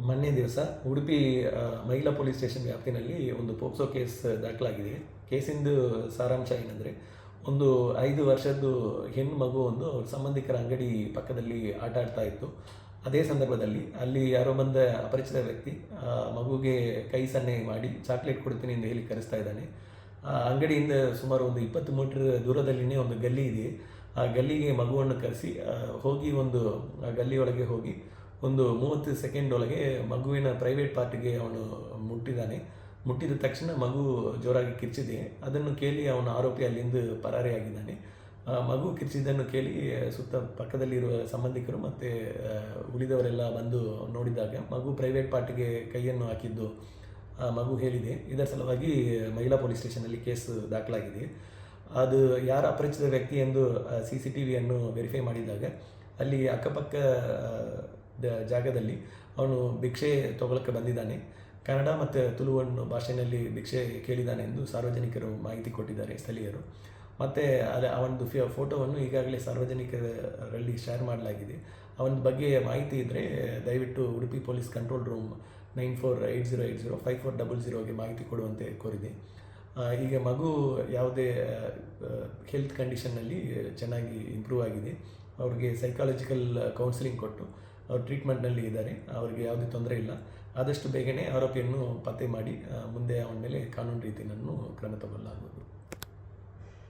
ಮೊನ್ನೆ ದಿವಸ ಉಡುಪಿ ಮಹಿಳಾ ಪೊಲೀಸ್ ಸ್ಟೇಷನ್ ವ್ಯಾಪ್ತಿನಲ್ಲಿ ಒಂದು ಪೋಕ್ಸೋ ಕೇಸ್ ದಾಖಲಾಗಿದೆ. ಕೇಸಿಂದು ಸಾರಾಂಶ ಏನಂದರೆ, ಒಂದು 5 ವರ್ಷದ್ದು ಹೆಣ್ಣು ಮಗು ಒಂದು ಅವ್ರ ಸಂಬಂಧಿಕರ ಅಂಗಡಿ ಪಕ್ಕದಲ್ಲಿ ಆಟ ಆಡ್ತಾ ಇತ್ತು. ಅದೇ ಸಂದರ್ಭದಲ್ಲಿ ಅಲ್ಲಿ ಯಾರೋ ಬಂದ ಅಪರಿಚಿತ ವ್ಯಕ್ತಿ ಮಗುಗೆ ಕೈ ಸನ್ನೆ ಮಾಡಿ ಚಾಕ್ಲೇಟ್ ಕೊಡ್ತೀನಿ ಎಂದು ಹೇಳಿ ಕರೆಸ್ತಾ ಇದ್ದಾನೆ. ಅಂಗಡಿಯಿಂದ ಸುಮಾರು ಒಂದು 20 ಮೀಟರ್ ದೂರದಲ್ಲಿನೇ ಒಂದು ಗಲ್ಲಿ ಇದೆ. ಆ ಗಲ್ಲಿಗೆ ಮಗುವನ್ನು ಕರೆಸಿ ಹೋಗಿ ಆ ಗಲ್ಲಿಯೊಳಗೆ ಹೋಗಿ ಒಂದು 30 ಸೆಕೆಂಡ್ ಒಳಗೆ ಮಗುವಿನ ಪ್ರೈವೇಟ್ ಪಾರ್ಟಿಗೆ ಅವನು ಮುಟ್ಟಿದ್ದಾನೆ. ಮುಟ್ಟಿದ ತಕ್ಷಣ ಮಗು ಜೋರಾಗಿ ಕಿರ್ಚಿದೆ. ಅದನ್ನು ಕೇಳಿ ಅವನ ಆರೋಪಿ ಅಲ್ಲಿಂದ ಪರಾರಿಯಾಗಿದ್ದಾನೆ. ಮಗು ಕಿರ್ಚಿದ್ದನ್ನು ಕೇಳಿ ಸುತ್ತ ಪಕ್ಕದಲ್ಲಿರುವ ಸಂಬಂಧಿಕರು ಮತ್ತು ಉಳಿದವರೆಲ್ಲ ಬಂದು ನೋಡಿದಾಗ ಮಗು ಪ್ರೈವೇಟ್ ಪಾರ್ಟಿಗೆ ಕೈಯನ್ನು ಹಾಕಿದ್ದು ಮಗು ಹೇಳಿದೆ. ಇದರ ಸಲುವಾಗಿ ಮಹಿಳಾ ಪೊಲೀಸ್ ಸ್ಟೇಷನಲ್ಲಿ ಕೇಸ್ ದಾಖಲಾಗಿದೆ. ಅದು ಯಾರ ಅಪರಿಚಿತ ವ್ಯಕ್ತಿ ಎಂದು CCTVಯನ್ನು ವೆರಿಫೈ ಮಾಡಿದಾಗ ಅಲ್ಲಿ ಅಕ್ಕಪಕ್ಕ ಜಾಗದಲ್ಲಿ ಅವನು ಭಿಕ್ಷೆ ತಗೊಳ್ಳಕ್ಕೆ ಬಂದಿದ್ದಾನೆ. ಕನ್ನಡ ಮತ್ತು ತುಳುವನ್ನು ಭಾಷೆಯಲ್ಲಿ ಭಿಕ್ಷೆ ಕೇಳಿದ್ದಾನೆ ಎಂದು ಸಾರ್ವಜನಿಕರು ಮಾಹಿತಿ ಕೊಟ್ಟಿದ್ದಾರೆ, ಸ್ಥಳೀಯರು. ಮತ್ತು ಅವನದು ಫೋಟೋವನ್ನು ಈಗಾಗಲೇ ಸಾರ್ವಜನಿಕರಲ್ಲಿ ಶೇರ್ ಮಾಡಲಾಗಿದೆ. ಅವನ ಬಗ್ಗೆ ಮಾಹಿತಿ ಇದ್ದರೆ ದಯವಿಟ್ಟು ಉಡುಪಿ ಪೊಲೀಸ್ ಕಂಟ್ರೋಲ್ ರೂಮ್ 9480805400ಗೆ ಮಾಹಿತಿ ಕೊಡುವಂತೆ ಕೋರಿದೆ. ಈಗ ಮಗು ಯಾವುದೇ ಹೆಲ್ತ್ ಕಂಡೀಷನ್ನಲ್ಲಿ ಚೆನ್ನಾಗಿ ಇಂಪ್ರೂವ್ ಆಗಿದೆ. ಅವ್ರಿಗೆ ಸೈಕಾಲಜಿಕಲ್ ಕೌನ್ಸಿಲಿಂಗ್ ಕೊಟ್ಟು ಅವ್ರು ಟ್ರೀಟ್ಮೆಂಟ್ನಲ್ಲಿ ಇದ್ದಾರೆ. ಅವರಿಗೆ ಯಾವುದೇ ತೊಂದರೆ ಇಲ್ಲ. ಆದಷ್ಟು ಬೇಗನೆ ಆರೋಪಿಯನ್ನು ಪತ್ತೆ ಮಾಡಿ ಮುಂದೆ ಅವನ ಮೇಲೆ ಕಾನೂನು ರೀತಿಯನ್ನು ಕ್ರಮ ತಗೊಳ್ಳಲಾಗುವುದು.